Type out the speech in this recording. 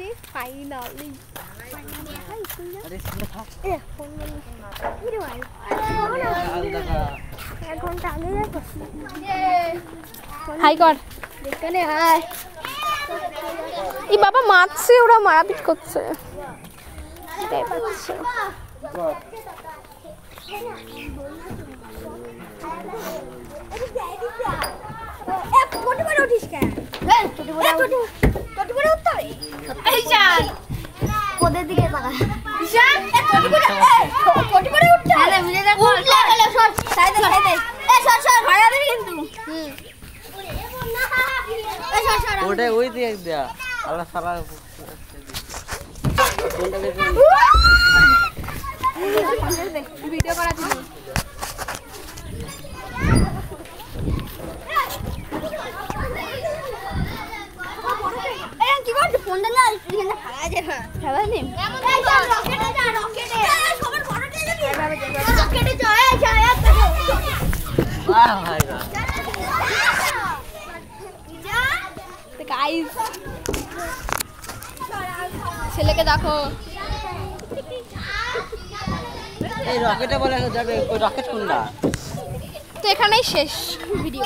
এসছি finally. High কর দেখে হাই। এই বাবা মারছে, ওরা মারাপিট করছে। ওদের দিকে ওটাই ওই দিয়ে দেয়া আল্লাহ সারা ভিডিও করা ছিল। কি করছো ফোনটা না এখানে খাওয়া যায় না খাওয়া নেই রকেটে যায় যায় বাহ ভাই গাইস ছেলেকে দেখো। এই রকেটে বলে যাবে, ওই রকেট কোনটা? তো এখানেই শেষ ভিডিও।